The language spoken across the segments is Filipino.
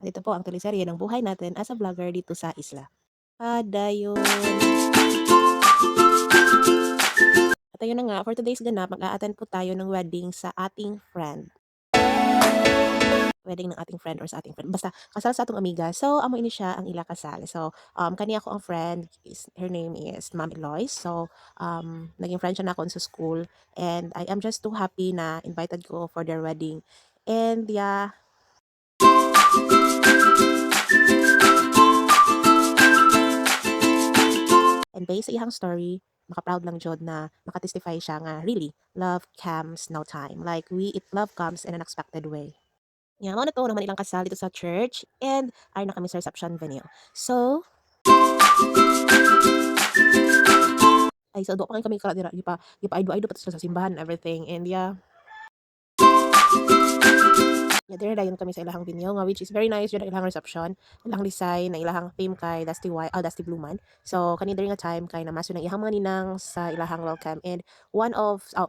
At ito po ang teleserye ng buhay natin as a vlogger dito sa isla. Padayon! At ayun na nga, for today's ganap, mag-a-attend po tayo ng wedding sa ating friend. Wedding ng ating friend or sa ating friend. Basta, kasal sa atong amiga. So, amo ini siya ang ila kasal. So, kaniya ko ang friend. Her name is Ma'am Eloise. So, naging friend siya na ako sa school. And I am just too happy na invited ko for their wedding. And yeah, and based sa iyang story, maka-proud lang jud na makatestify siya nga really, love comes no time. Like love comes in an unexpected way. Yeah, mao na to naman ilang kasal dito sa church and ay na kami sa reception venue. So, ay so do pa kami kala dira gipa aido-aido pa sa simbahan and everything and yeah. Yeah, dire dayon kami sa ilahang venue nga which is very nice jud ang ilahang reception. Ilahang design na ilahang theme kay Dusty Blue Man. So kani diri nga time kay namaso ng ihang mga ninang sa ilahang welcome and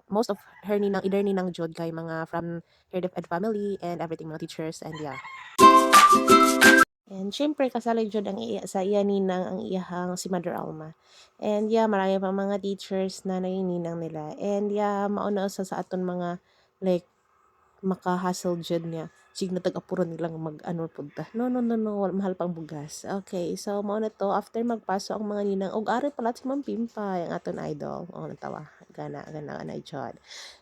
most of her ninang either ninang jud kay mga from her DepEd family and everything mga teachers and yeah. And syempre kasali jud ang sa iya ninang ang iyahang si Mother Alma. And yeah, marami pa mga teachers na ninang nila. And yeah, mao na sa aton mga like maka-hustle jud niya. Sig na tag-apuron nilang mag-ano punta. No, no, no, no, mahal pang bugas. Okay, so mao na to after magpaso ang mga ninang og ari pala si Ma'am Pimpay ang aton idol. Oh, natawa. Gana jud.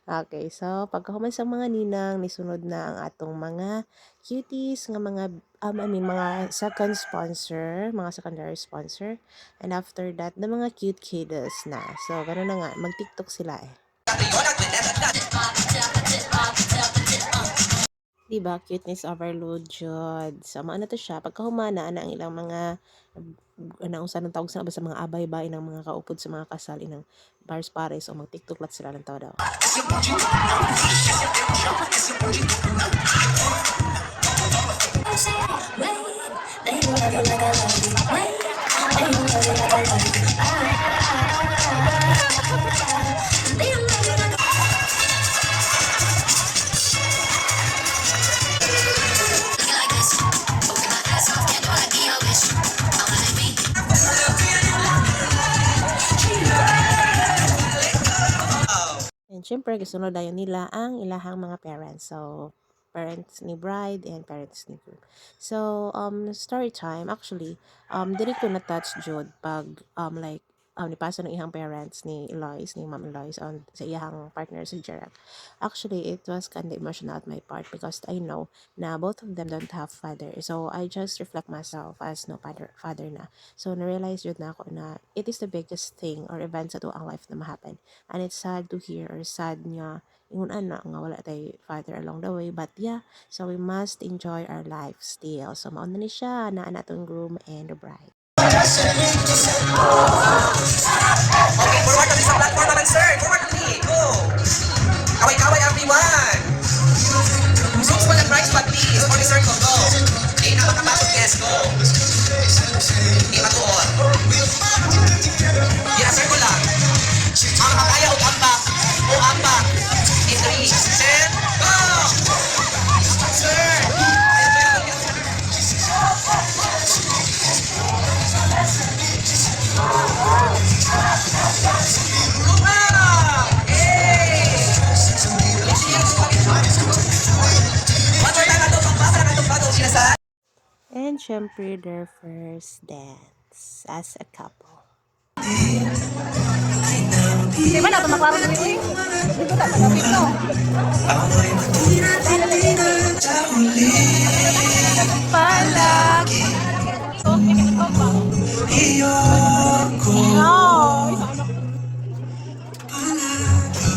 Okay, so pagkahuman sa mga ninang nisunod na ang atong mga cuties nga mga mga second sponsor, mga secondary sponsor. And after that, the mga cute kiddos na. So, gano'n na nga, mag-TikTok sila eh. Diba, cuteness overload jud. So, maano to siya, pagkahumana na ang ilang mga unsa nang tawag sa mga abay-bay ng mga kaupod sa mga kasal inang bars pares o mag-TikTok lat sila ng tao daw. And syempre, gusto na dayon nila ang ilahang mga parents. So, parents ni bride and parents ni groom. So, story time, actually, dili ko na-touch jud pag, nipasa ng ihang parents ni Eloise, ni Ma'am Eloise, sa iyang partner si Gerald. Actually, it was kind of emotional at my part because I know na both of them don't have father. So, I just reflect myself as no father na. So, na-realize yun na ako na it is the biggest thing or event sa tuang life na ma-happen. And it's sad to hear or sad nga ingon ana nga wala tay father along the way, but yeah, so we must enjoy our life still. So mao na ni siya na atong groom and the bride. Okay, forward kami sa platform naman, sir. Forward kami. Go. Kaway-kaway, everyone. Suits for the bride spot, please. For the circle, go. Okay, na makapasok, yes, go. Hindi matuon. Yeah, circle lang. Ang makaya o ambak. O ambak. In 3, 10, go. Sir. And syempre their first dance as a couple. Di ba na tumaklaro na ito? Dito na pagkapit no? Palagi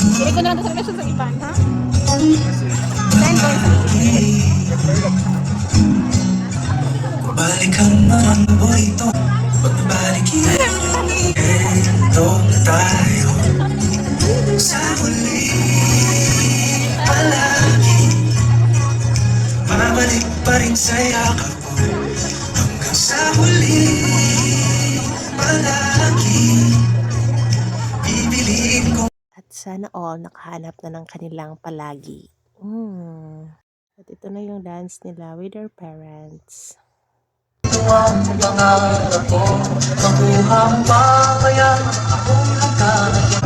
Hindi ko na lang ito sa relasyon sa iban, ha? Then go sa balikan mo ang paborito. Pag nabalik ito na tayo sa huli palagi. Mabalik pa rin sa yakap mo hanggang sa huli palagi. Bibiliin ko At sana all nakahanap na ng kanilang palagi. At ito na yung dance nila with their parents. ang pangarap ko. Makuha mo ba kaya ako nagkakaya?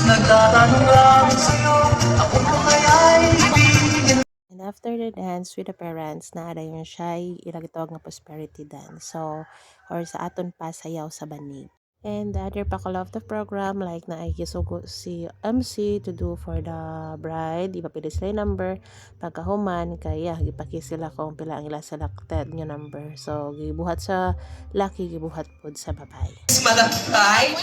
Nagtatanong lang sa'yo, ako ba kaya'y ibigin? And after the dance with the parents, naada yung shy, ilagitawag nga prosperity dance. So, or sa aton pa, sayaw sa banig. And the other pakal of the program, like na ay kisugo si MC to do for the bride, ipapili sila yung number, pagkahuman, kaya ipaki sila kung pila ang ila selected nyo number. So, gibuhat sa laki, gibuhat pod sa babae. Malakay.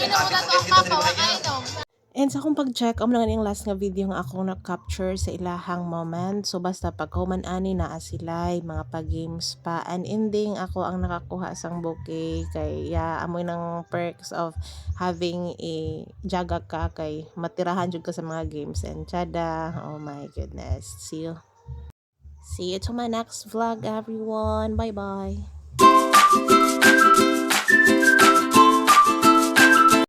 And sa akong pag-check, lang yung last nga video nga akong na-capture sa ilahang moment. So basta pagkahuman ani na sila, mga pag-games pa. And ending, ako ang nakakuha sang bouquet. Kaya amoy ng perks of having a jaga ka kay matirahan jud ka sa mga games. And tada, oh my goodness. See you to my next vlog, everyone. Bye-bye.